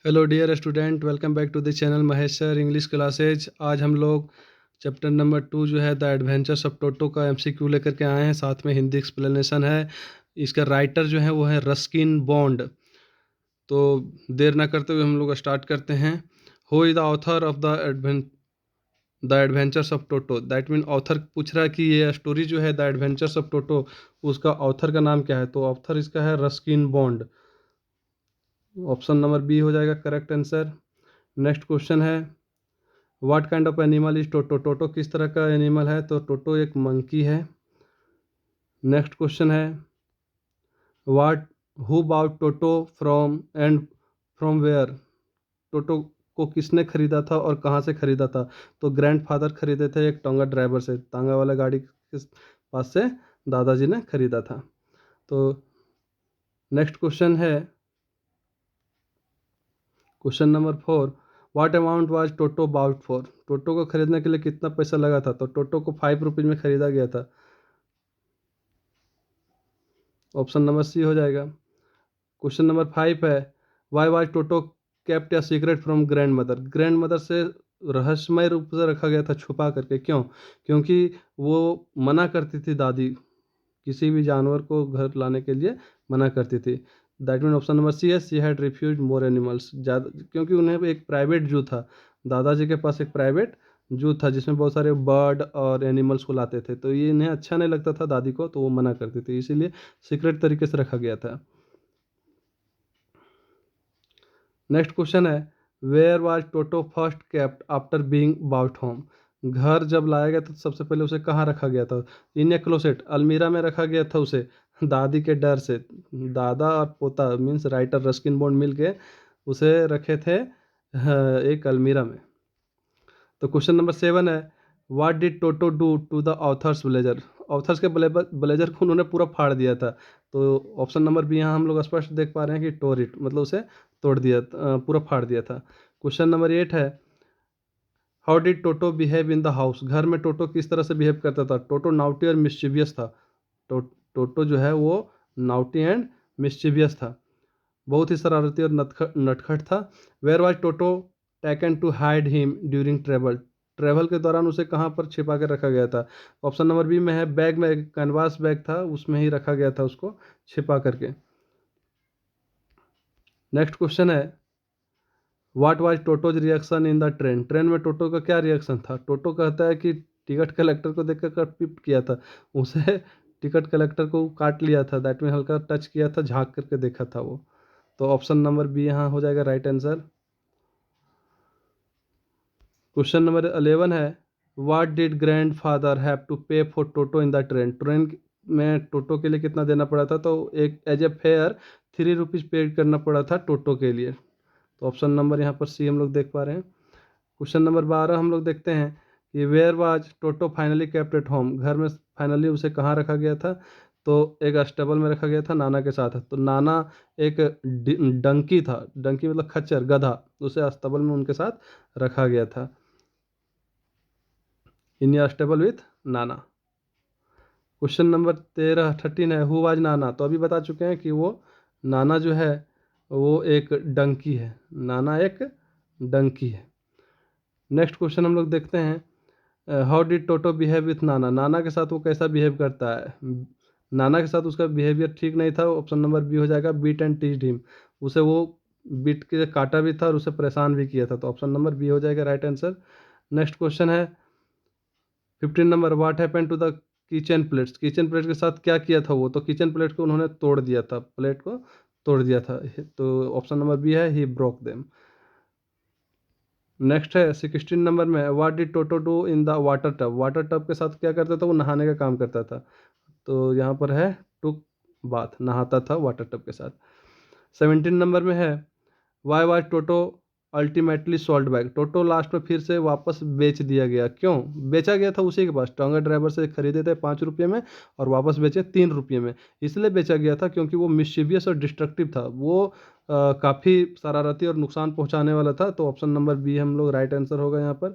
Hello dear student, welcome back to the channel Mahesh sir English classes. आज हम लोग chapter number 2 जो है द एडवेंचर्स ऑफ टोटो का एमसीक्यू लेकर के आए हैं। साथ में हिंदी एक्सप्लेनेशन है। इसका राइटर जो है वो है रस्किन बॉन्ड। तो देर ना करते हुए हम लोग स्टार्ट करते हैं। Who is the author of the adventures of Toto. That mean author पूछ रहा है कि ये स्टोरी जो है द एडवेंचर्स ऑफ टोटो, उसका ऑथर का नाम क्या है। तो ऑथर इसका है Ruskin Bond. Option number B हो जाएगा करेक्ट आंसर। नेक्स्ट क्वेश्चन है, what kind of animal is Toto. Toto किस तरह का एनिमल है। तो टोटो एक मंकी है। नेक्स्ट क्वेश्चन है, what who bought Toto from and from where. Toto को किसने खरीदा था और कहाँ से खरीदा था। तो ग्रैंडफादर खरीदे थे एक टोंगा ड्राइवर से। तांगा वाला गाड़ी के पास से दादाजी ने खरीदा था। तो नेक्स्ट क्वेश्चन है, question number 4, what amount was Toto bought for. Toto को खरीदने के लिए कितना पैसा लगा था। तो टोटो को 5 रुपीज़ में खरीदा गया था। ऑप्शन नंबर सी हो जाएगा। क्वेश्चन नंबर 5 है, why was toto kept a secret from grand mother. Grand mother से रहस्यमय रूप से रखा गया था, छुपा करके। क्यों? क्योंकि वो मना करती थी, दादी किसी भी जानवर को घर लाने के लिए मना करती थी। That mean option number C है, she had refuse more animals. ज़्यादा क्योंकि उन्हें एक प्राइवेट जू था, दादाजी के पास एक प्राइवेट जू था जिसमें बहुत सारे बर्ड और एनिमल्स को लाते थे। तो ये इन्हें अच्छा नहीं लगता था दादी को, तो वो मना करती थी, इसीलिए सीक्रेट तरीके से रखा गया था। नेक्स्ट क्वेश्चन है, where was Toto first kept after being bought home. घर जब लाया गया था तो सबसे पहले उसे कहाँ रखा गया था। इन ए क्लोसेट, अलमीरा में रखा गया था उसे, दादी के डर से। दादा और पोता मीन्स राइटर रस्किन बॉन्ड मिल के उसे रखे थे एक अलमीरा में। तो क्वेश्चन नंबर 7 है, what did Toto do to the author's blazer. Author's के ब्लेजर को उन्होंने पूरा फाड़ दिया था। तो ऑप्शन नंबर बी यहाँ हम लोग स्पष्ट देख पा रहे हैं कि टोर इट, मतलब उसे तोड़ दिया, पूरा फाड़ दिया था। क्वेश्चन नंबर 8 है, how did toto behave in the house. घर में टोटो किस तरह से बिहेव करता था। टोटो नाउटी और मिस्chievous था। टोटो जो है वो नाउटी एंड मिस्chievous था, बहुत ही शरारती और नटखट था। Where was Toto taken to hide him during travel. Travel के दौरान उसे कहाँ पर छिपा कर रखा गया था। ऑप्शन नंबर बी में है, बैग में, एक कैनवास बैग था उसमें ही रखा गया था उसको छिपा करके। नेक्स्ट क्वेश्चन है, what was टोटोज reaction in the train. Train में टोटो का क्या रिएक्शन था। टोटो कहता है कि टिकट कलेक्टर को देखकर पिप किया था उसे, टिकट कलेक्टर को काट लिया था। दैट में हल्का टच किया था, झांक करके देखा था वो। तो ऑप्शन नंबर बी यहाँ हो जाएगा राइट आंसर। क्वेश्चन नंबर 11 है, what did grandfather have to pay for Toto in the train. Train में टोटो के लिए कितना देना पड़ा था। तो एक एज ए फेयर 3 रुपीज़ पे करना पड़ा था टोटो के लिए। तो ऑप्शन नंबर यहाँ पर सी हम लोग देख पा रहे हैं। क्वेश्चन नंबर 12 हम लोग देखते हैं कि where was Toto finally kept at home. घर में फाइनली उसे कहाँ रखा गया था। तो एक स्टेबल में रखा गया था नाना के साथ। तो नाना एक डंकी था, डंकी मतलब खच्चर, गधा, उसे अस्तबल में उनके साथ रखा गया था। In stable with Nana. Question number 13 है, हु वाज नाना। तो अभी बता चुके हैं कि वो नाना जो है वो एक डंकी है। नाना एक डंकी है। नेक्स्ट क्वेश्चन हम लोग देखते हैं, how did toto behave with नाना। नाना के साथ वो कैसा बिहेव करता है। नाना के साथ उसका बिहेवियर ठीक नहीं था। ऑप्शन नंबर बी हो जाएगा, बीट एंड टीज्ड हिम। उसे वो बीट के काटा भी था और उसे परेशान भी किया था। तो ऑप्शन नंबर बी हो जाएगा राइट आंसर। नेक्स्ट क्वेश्चन है 15 number, what happened to the kitchen plates. Kitchen plate के साथ क्या किया था वो। तो किचन प्लेट को उन्होंने तोड़ दिया था, प्लेट को तोड़ दिया था। तो ऑप्शन नंबर बी है, ही ब्रोक देम। नेक्स्ट है 16 नंबर में, what did Toto do in the water tub. Water tub के साथ क्या करता था, वो नहाने का काम करता था। तो यहाँ पर है टुक बाथ, नहाता था वाटर टब के साथ। 17 नंबर में है, why was toto ultimately sold back. Toto last में फिर से वापस बेच दिया गया। क्यों बेचा गया था। उसी के पास टोंगा ड्राइवर से खरीदे थे 5 रुपये में और वापस बेचे 3 रुपये में। इसलिए बेचा गया था क्योंकि वो मिस्chievous और डिस्ट्रक्टिव था। वो काफ़ी शरारती और नुकसान पहुंचाने वाला था। तो ऑप्शन नंबर बी हम लोग राइट आंसर होगा यहाँ पर।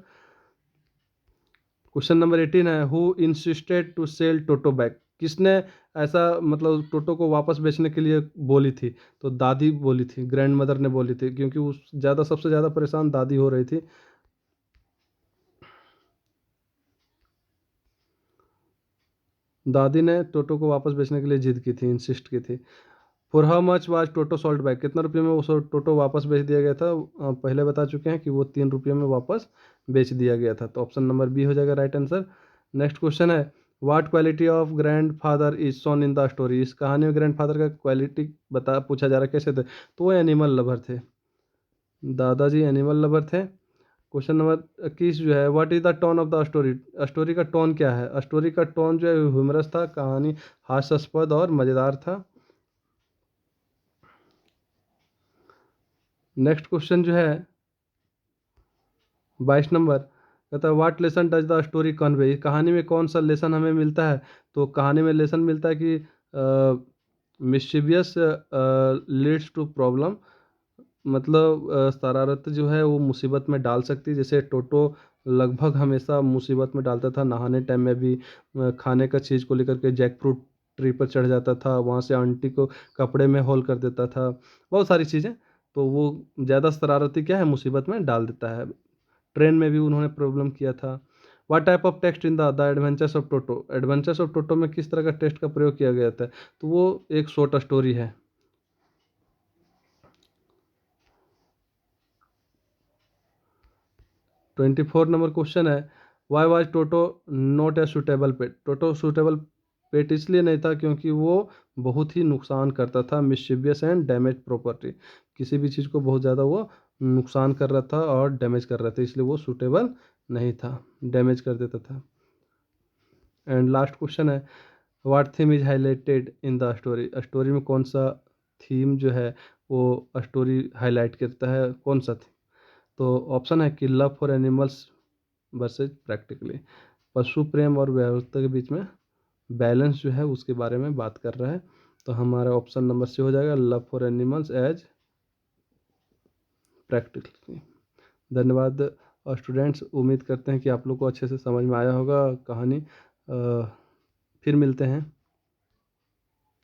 क्वेश्चन नंबर 18 है, हु इंसिस्टेड टू सेल टोटो बैक। किसने ऐसा मतलब टोटो को वापस बेचने के लिए बोली थी? तो दादी बोली थी, ग्रैंड मदर ने बोली थी, क्योंकि उस सबसे ज़्यादा परेशान दादी हो रही थी। दादी ने टोटो को वापस बेचने के लिए ज़िद की थी, इंसिस्ट की थी। For how much was toto sold back? कितना रुपये में वो टोटो वापस बेच दिया गया था? पहले बता चुके हैं कि वो 3 रुपये में वापस बेच दिया गया था। तो ऑप्शन नंबर बी हो जाएगा राइट आंसर। नेक्स्ट क्वेश्चन है, what quality of grand father is shown in the story? इस कहानी में ग्रैंड फादर का क्वालिटी बता पूछा जा रहा है, कैसे थे? तो वो एनिमल लवर थे, दादाजी एनिमल लवर थे। क्वेश्चन नंबर 21 जो है, what is the tone of the story? Story का टोन क्या है? स्टोरी का टोन जो है ह्यूमरस था, कहानी हास्यास्पद और मज़ेदार था। नेक्स्ट क्वेश्चन जो है 22 नंबर, कहता है what lesson does the story convey? कहानी में कौन सा लेसन हमें मिलता है? तो कहानी में लेसन मिलता है कि मिस्chievous लीड्स टू प्रॉब्लम, मतलब शरारत जो है वो मुसीबत में डाल सकती है। जैसे टोटो लगभग हमेशा मुसीबत में डालता था, नहाने टाइम में भी खाने का चीज़ को लेकर के जैकफ्रूट ट्री पर चढ़ जाता था, वहाँ से आंटी को कपड़े में होल कर देता था, बहुत सारी चीज़ें। तो वो ज़्यादा शरारती क्या है, मुसीबत में डाल देता है। ट्रेन में भी उन्होंने प्रॉब्लम किया था। What type of text in the adventures of Toto? Adventures of Toto में किस तरह का टेक्स्ट का प्रयोग किया गया था? तो वो एक शॉर्ट स्टोरी है। 24 नंबर क्वेश्चन है, why was Toto not a suitable pet? Toto suitable pet इसलिए नहीं था क्योंकि वो बहुत ही नुकसान करता था, मिस्chievous एंड डैमेज प्रॉपर्टी, किसी भी चीज़ को बहुत ज़्यादा वो नुकसान कर रहा था और डैमेज कर रहा था, इसलिए वो सूटेबल नहीं था, डैमेज कर देता था। एंड लास्ट क्वेश्चन है, what theme is highlighted in the story? Story में कौन सा थीम जो है वो स्टोरी हाईलाइट करता है, कौन सा थीम? तो ऑप्शन है कि love for animals versus practically, पशु प्रेम और व्यवस्था के बीच में बैलेंस जो है उसके बारे में बात कर रहा है। तो हमारा ऑप्शन नंबर सी हो जाएगा, love for animals as practically. धन्यवाद स्टूडेंट्स, उम्मीद करते हैं कि आप लोग को अच्छे से समझ में आया होगा कहानी। फिर मिलते हैं।